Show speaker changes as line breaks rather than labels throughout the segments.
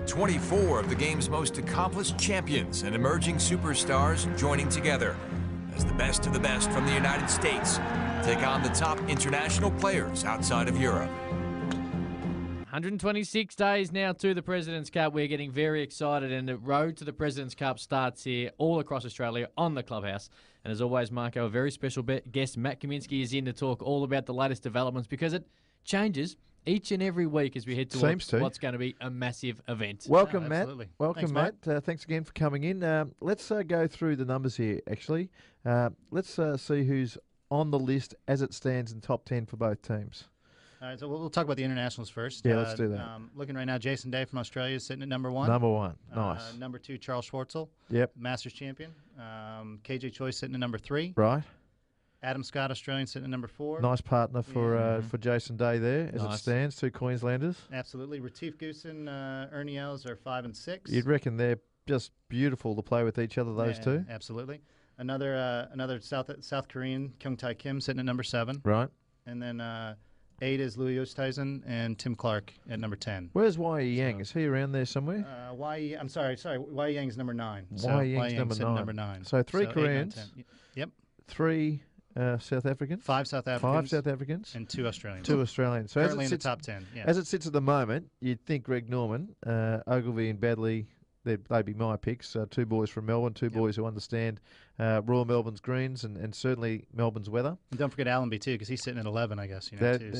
24 of the game's most accomplished champions and emerging superstars joining together as the best of the best from the United States take on the top international players outside of Europe.
126 days now to the President's Cup. We're getting very excited, and the road to the President's Cup starts here all across Australia on the Clubhouse. And as always, Marco, a very special guest, Matt Kaminsky, is in to talk all about the latest developments because it changes each and every week as we head towards what's going to be a massive event.
Welcome, Matt. Welcome,
Thanks,
Matt. Thanks again for coming in. Let's go through the numbers here, actually. Let's see who's on the list as it stands in top 10 for both teams.
All right, so we'll talk about the internationals first.
Yeah, let's do that.
Looking right now, Jason Day from Australia is sitting at number one.
Number one, nice.
Number two, Charles Schwartzel.
Yep.
Masters champion. KJ Choi sitting at number 3.
Right.
Adam Scott, Australian, sitting at number 4.
Nice partner for Jason Day there as it stands. 2 Queenslanders.
Absolutely. Retief Goosen, Ernie Els are 5 and 6.
You'd reckon they're just beautiful to play with each other, those two.
Absolutely. Another South Korean, Kyung Tae Kim, sitting at number 7.
Right.
And then 8 is Louis Oosthuizen and Tim Clark at number 10.
Where's Wai Yang? Is he around there somewhere?
Wai Yang is number 9.
Wai Yang's number 9. So 3 Koreans.
8, 9, 10. Yep.
3 South Africans.
5 South Africans.
5 South Africans.
And 2 Australians.
2 Australians. So
currently in the top 10. Yeah.
As it sits at the moment, you'd think Greg Norman, Ogilvy and Badley, they'd be my picks. 2 boys from Melbourne, 2 boys who understand Royal Melbourne's greens and certainly Melbourne's weather.
And don't forget Allenby too, because he's sitting at 11, I guess.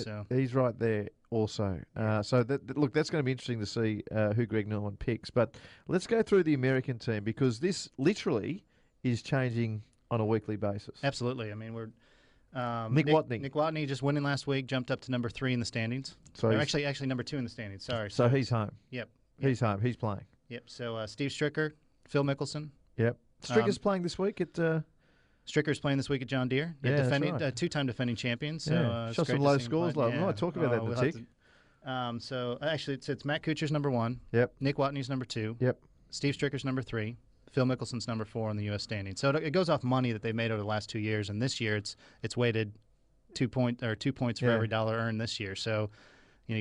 So
he's right there also. So look, that's going to be interesting to see who Greg Norman picks. But let's go through the American team because this literally is changing on a weekly basis.
Absolutely. I mean, we're
Nick Watney.
Nick Watney just winning last week, jumped up to number 3 in the standings. So actually number 2 in the standings. Sorry.
So he's home.
Yep.
He's home. He's playing.
Yep. So Steve Stricker, Phil Mickelson.
Yep. Stricker's playing this week at.
Stricker's playing this week at John Deere. They're
defending, right.
2-time defending champions. So
shot some low scores. We might talk about that in a tick.
So actually, it's Matt Kuchar's number 1.
Yep.
Nick Watney's number 2.
Yep.
Steve Stricker's number 3. Phil Mickelson's number 4 on the U.S. standing. So it goes off money that they've made over the last 2 years, and this year it's weighted 2 points for every dollar earned this year. So,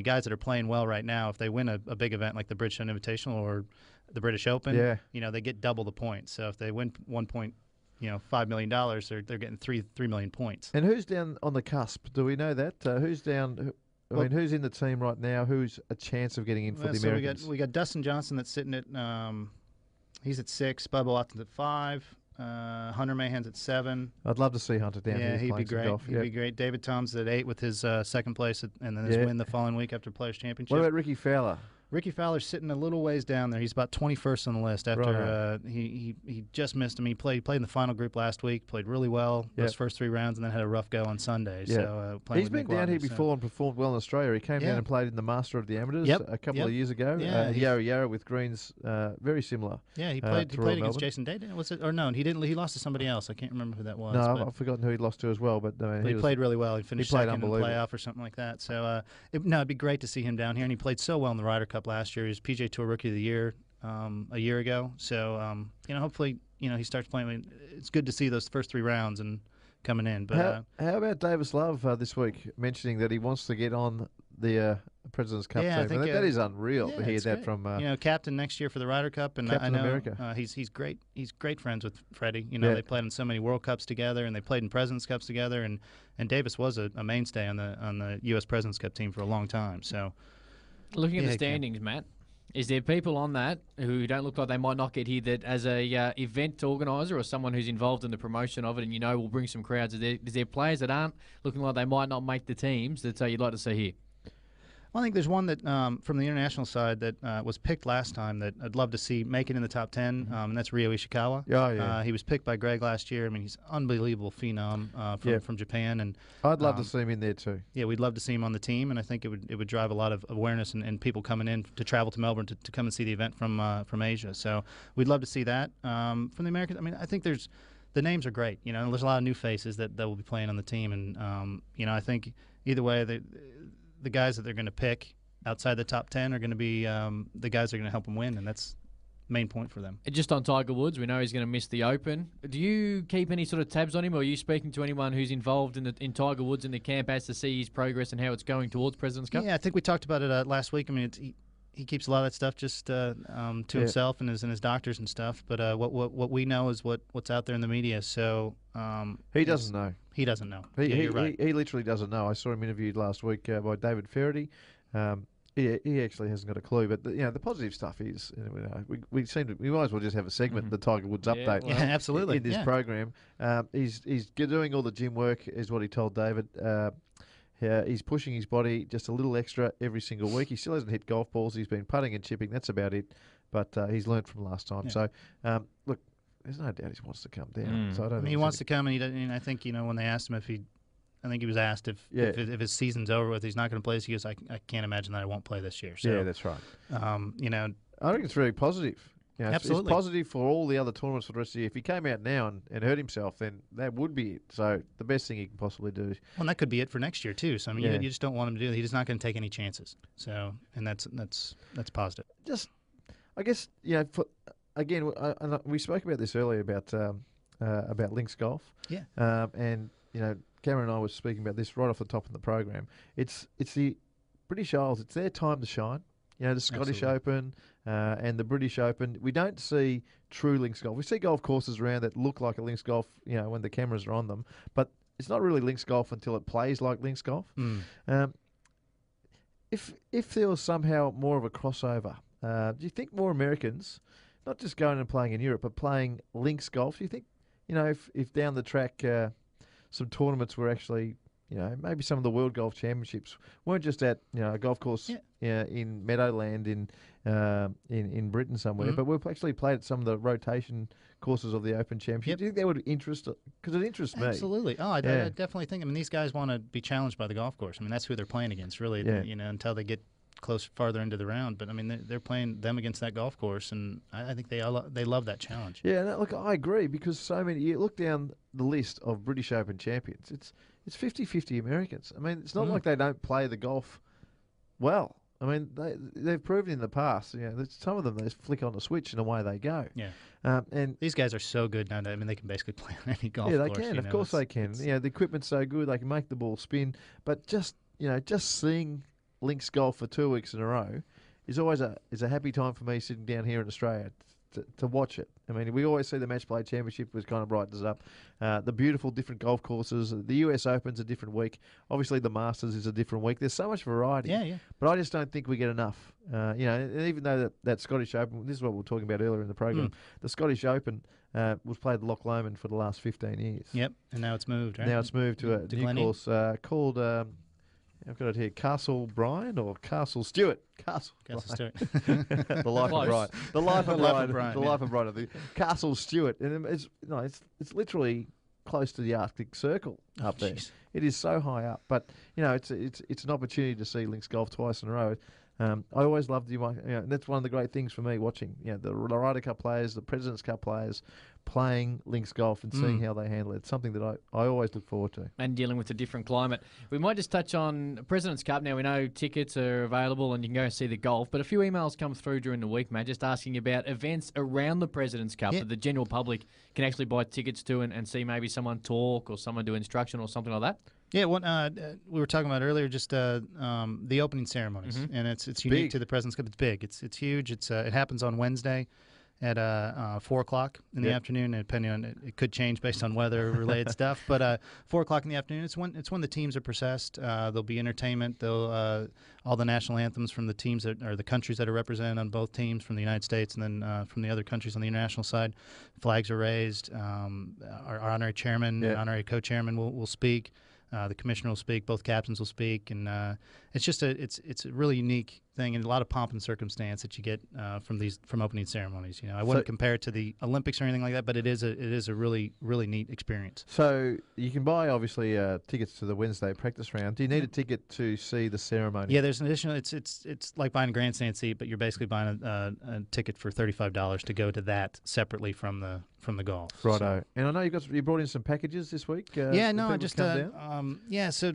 guys that are playing well right now, if they win a big event like the Bridgestone Invitational or the British Open, they get double the points. So if they win $5 million, they're getting 3 million points.
And who's down on the cusp? Do we know that? Who's down? Who's in the team right now? Who's a chance of getting in for the Americans?
We got Dustin Johnson that's sitting at he's at 6. Bubba Watson's at 5. Hunter Mahan's at 7.
I'd love to see Hunter down here.
Yeah, he'd be great.
Golf.
He'd be great. David Tom's at 8 with his second place, and then his win the following week after Players' Championship.
What about Ricky Fowler?
Ricky Fowler's sitting a little ways down there. He's about 21st on the list after he just missed him. He played in the final group last week, played really well those first 3 rounds, and then had a rough go on Sunday. So
he's been down here before and performed well in Australia. He came down and played in the Master of the Amateurs a couple of years ago. Yarra with greens, very similar.
Yeah, he played against Jason Day. Was it? Or no, he didn't. He lost to somebody else. I can't remember who that was.
No, I've forgotten who he lost to as well. But
he played really well. He finished second in the playoff or something like that. So it'd be great to see him down here. And he played so well in the Ryder Cup last year. He was PGA Tour Rookie of the Year a year ago. So hopefully he starts playing. I mean, it's good to see those first 3 rounds and coming in. But
how about Davis Love this week mentioning that he wants to get on the President's Cup team? I think that is unreal to hear that from
captain next year for the Ryder Cup, and
Captain
I know
America.
He's great. He's great friends with Freddie. They played in so many World Cups together, and they played in President's Cups together, and Davis was a mainstay on the U.S. President's Cup team for a long time. So,
looking at the standings, Matt. Is there people on that who don't look like they might not get here that as a event organiser or someone who's involved in the promotion of it and will bring some crowds? Is there players that aren't looking like they might not make the teams that you'd like to see here?
Well, I think there's one that from the international side that was picked last time that I'd love to see make it in the top 10, and that's Ryo Ishikawa. He was picked by Greg last year. I mean, he's an unbelievable phenom from Japan, and
I'd love to see him in there too.
Yeah, we'd love to see him on the team, and I think it would drive a lot of awareness and people coming in to travel to Melbourne to come and see the event from Asia. So we'd love to see that from the Americans. I mean, I think the names are great. There's a lot of new faces that will be playing on the team, and I think either way the guys that they're going to pick outside the top 10 are going to be the guys that are going to help them win, and that's the main point for them.
Just on Tiger Woods, we know he's going to miss the Open. Do you keep any sort of tabs on him, or are you speaking to anyone who's involved in Tiger Woods in the camp as to see his progress and how it's going towards President's Cup?
Yeah, I think we talked about it last week. I mean, he keeps a lot of that stuff just to himself and his doctors and stuff. But what we know is what's out there in the media. So
he doesn't know.
He doesn't know.
You're
right.
He literally doesn't know. I saw him interviewed last week by David Ferrety. He actually hasn't got a clue. But the positive stuff is, we might as well just have a segment, the Tiger Woods update.
Yeah, absolutely.
In this program, he's doing all the gym work, is what he told David. He's pushing his body just a little extra every single week. He still hasn't hit golf balls. He's been putting and chipping. That's about it. But he's learnt from last time.
Yeah.
So, look, there's no doubt he wants to come down. So I don't think
he wants to come, and he doesn't. And I think when they asked him I think he was asked if his season's over with, he's not going to play. He goes, I can't imagine that I won't play this year. So,
yeah, that's right.
I
think it's really positive.
Absolutely.
It's positive for all the other tournaments for the rest of the year. If he came out now and hurt himself, then that would be it. So the best thing he can possibly do.
Well, and that could be it for next year too. So you just don't want him to do that. He's not going to take any chances. So, and that's positive.
Just, I guess, we spoke about this earlier about links golf.
Yeah.
And Cameron and I were speaking about this right off the top of the program. It's the British Isles. It's their time to shine. The Scottish Open and the British Open. We don't see true links golf. We see golf courses around that look like a links golf, when the cameras are on them. But it's not really links golf until it plays like links golf. If there was somehow more of a crossover, do you think more Americans, not just going and playing in Europe, but playing links golf, do you think, if down the track some tournaments were actually, maybe some of the World Golf Championships weren't just at, a golf course in Meadowland in Britain somewhere, but we've actually played at some of the rotation courses of the Open Championship. Do you think that would interest? Because it interests me.
Absolutely. Oh, I definitely think. These guys want to be challenged by the golf course. That's who they're playing against, really. Yeah. Until they get farther into the round. But they're playing them against that golf course, and I think they love that challenge.
Yeah. No, look, I agree, because so many. You look down the list of British Open champions. It's 50-50 Americans. It's not like they don't play the golf well. They've proven in the past. Some of them, they just flick on the switch and away they go.
Yeah.
And
these guys are so good now. They can basically play on any golf
course. Yeah,
course.
they can. Of course they can. The equipment's so good, they can make the ball spin. But just seeing links golf for 2 weeks in a row is always a happy time for me sitting down here in Australia to watch it. We always see the Match Play Championship, which kind of brightens up. The beautiful different golf courses. The US Open's a different week. Obviously, the Masters is a different week. There's so much variety.
Yeah.
But I just don't think we get enough. And even though that Scottish Open, this is what we were talking about earlier in the program, the Scottish Open was played at Loch Lomond for the last 15 years.
Yep, and now it's moved, right?
Now it's moved to a new course called... I've got it here. Castle Bryan or Castle Stewart? Castle
Stewart.
The Life of Brian. The Life of Brian. The Life of Brian. The Castle Stewart. And it's literally close to the Arctic Circle up there. It is so high up. But it's an opportunity to see links golf twice in a row. I always loved and that's one of the great things for me watching. The Ryder Cup players, the President's Cup players playing links golf and seeing how they handle it. It's something that I always look forward to.
And dealing with a different climate. We might just touch on President's Cup. Now, we know tickets are available and you can go and see the golf, but a few emails come through during the week, Matt, just asking about events around the President's Cup that the general public can actually buy tickets to and see maybe someone talk or someone do instruction or something like that.
Yeah, we were talking about earlier, just the opening ceremonies, and it's unique to the President's Cup. It's big. It's huge. It happens on Wednesday at 4 o'clock in the afternoon. And depending on it could change based on weather-related stuff. But 4 o'clock in the afternoon, it's when the teams are processed. There'll be entertainment. All the national anthems from the teams or the countries that are represented on both teams, from the United States and then from the other countries on the international side. Flags are raised. Our honorary chairman, honorary co-chairman will speak. The commissioner will speak. Both captains will speak, and it's just it's a really unique thing, and a lot of pomp and circumstance that you get from opening ceremonies. I wouldn't compare it to the Olympics or anything like that, but it is a really neat experience.
So you can buy obviously tickets to the Wednesday practice round. Do you need a ticket to see the ceremony?
Yeah, there's an additional. It's like buying a grandstand seat, but you're basically buying a ticket for $35 to go to that separately from the golf.
Righto.
So.
And I know you brought in some packages this week.
So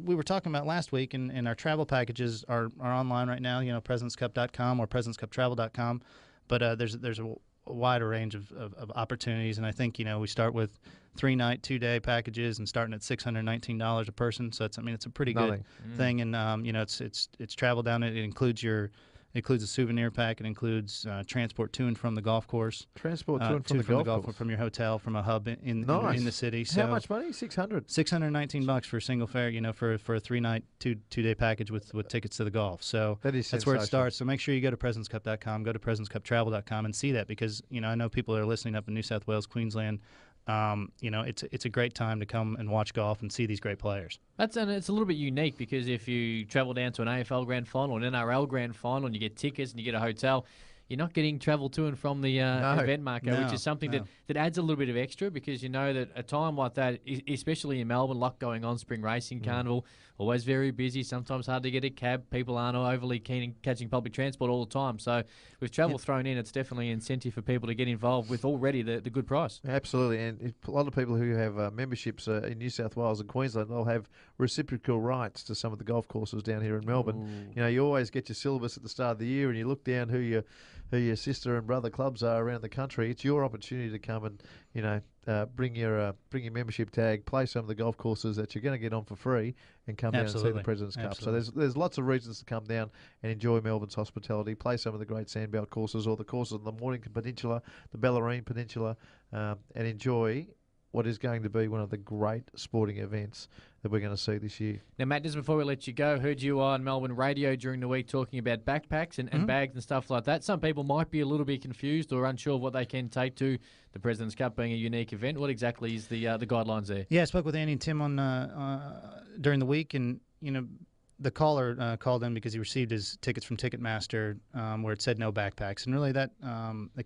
we were talking about last week, and our travel packages are online right now. PresidentsCup.com or PresidentsCupTravel.com. But there's a wider range of opportunities, and I think we start with 3-night, 2-day packages, and starting at $619 a person. So it's a pretty good thing, and it's travel down. It includes your It includes a souvenir pack. It includes transport to and from the golf course.
Transport to and from the golf course.
From your hotel, from a hub in the city.
How much money? $600.
$619 for a single fare. For a 3-night, two-day package with tickets to the golf. So that's where it starts. So make sure you go to PresidentScup.com, go to PresidentScupTravel.com, and see that, because I know people are listening up in New South Wales, Queensland. It's a great time to come and watch golf and see these great players.
It's a little bit unique, because if you travel down to an AFL Grand Final or an NRL Grand Final and you get tickets and you get a hotel, you're not getting travel to and from the event, Marco, which is something that adds a little bit of extra, because you know that a time like that, especially in Melbourne, a lot going on, spring racing, carnival, always very busy, sometimes hard to get a cab. People aren't overly keen in catching public transport all the time. So with travel thrown in, it's definitely an incentive for people to get involved with already the good price.
Absolutely, and a lot of people who have memberships in New South Wales and Queensland, they'll have reciprocal rights to some of the golf courses down here in Melbourne.
Ooh.
You always get your syllabus at the start of the year, and you look down who your sister and brother clubs are around the country. It's your opportunity to come and bring your membership tag, play some of the golf courses that you're going to get on for free, and come down and see the President's Cup. So there's lots of reasons to come down and enjoy Melbourne's hospitality, play some of the great sandbelt courses or the courses on the Mornington Peninsula, the Bellarine Peninsula, and enjoy what is going to be one of the great sporting events that we're going to see this year.
Now, Matt, just before we let you go, heard you on Melbourne radio during the week talking about backpacks and bags and stuff like that. Some people might be a little bit confused or unsure of what they can take to the President's Cup being a unique event. What exactly is the guidelines there?
Yeah, I spoke with Andy and Tim during the week, and the caller called in because he received his tickets from Ticketmaster where it said no backpacks. And really that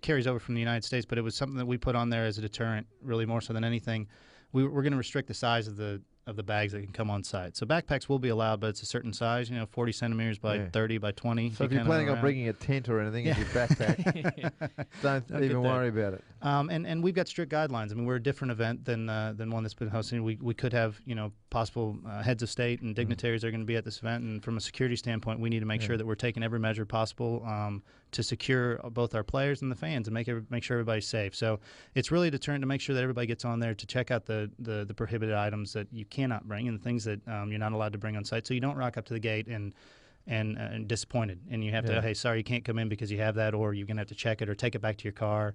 carries over from the United States, but it was something that we put on there as a deterrent, really more so than anything. We're going to restrict the size of the bags that can come on site. So backpacks will be allowed, but it's a certain size, 40 centimeters by 30 by 20.
So if you're planning on bringing a tent or anything in your backpack, don't even worry about it.
And we've got strict guidelines. I mean, we're a different event than one that's been hosted. We could have, possible heads of state and dignitaries that are going to be at this event. And from a security standpoint, we need to make sure that we're taking every measure possible to secure both our players and the fans and make sure everybody's safe. So it's really a deterrent to make sure that everybody gets on there to check out the prohibited items that you cannot bring and the things that you're not allowed to bring on site, so you don't rock up to the gate and disappointed, and you have to, hey, sorry, you can't come in because you have that, or you're going to have to check it or take it back to your car.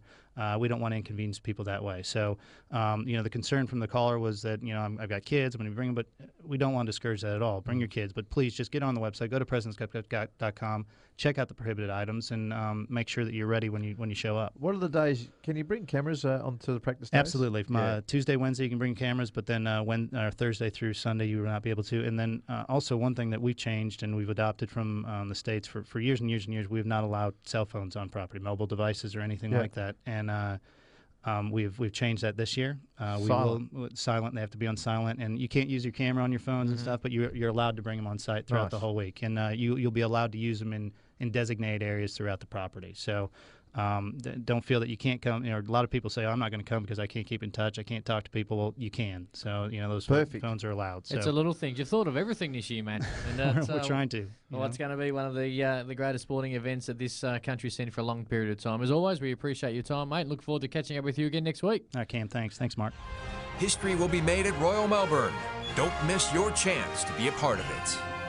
We don't want to inconvenience people that way. So, the concern from the caller was that, I've got kids, I'm going to bring them, but we don't want to discourage that at all. Bring your kids, but please just get on the website, go to presidentscup.com, check out the prohibited items, and make sure that you're ready when you show up.
What are the days? Can you bring cameras onto the practice days?
Absolutely. From Tuesday, Wednesday, you can bring cameras, but then Thursday through Sunday, you will not be able to. And then also one thing that we've changed and we've adopted from the States for years and years and years, we have not allowed cell phones on property, mobile devices or anything like that. And we've changed that this year. Silent. They have to be on silent, and you can't use your camera on your phones and stuff, but you're allowed to bring them on site throughout the whole week, and you'll be allowed to use them in designated areas throughout the property. So don't feel that you can't come. A lot of people say, I'm not going to come because I can't keep in touch. I can't talk to people. Well, you can. So, those phones are allowed. So.
It's a little thing. You've thought of everything this year, man. And
we're trying to.
Well, it's going to be one of the greatest sporting events that this country's seen for a long period of time. As always, we appreciate your time, mate. Look forward to catching up with you again next week.
All right, Cam. Thanks. Thanks, Mark.
History will be made at Royal Melbourne. Don't miss your chance to be a part of it.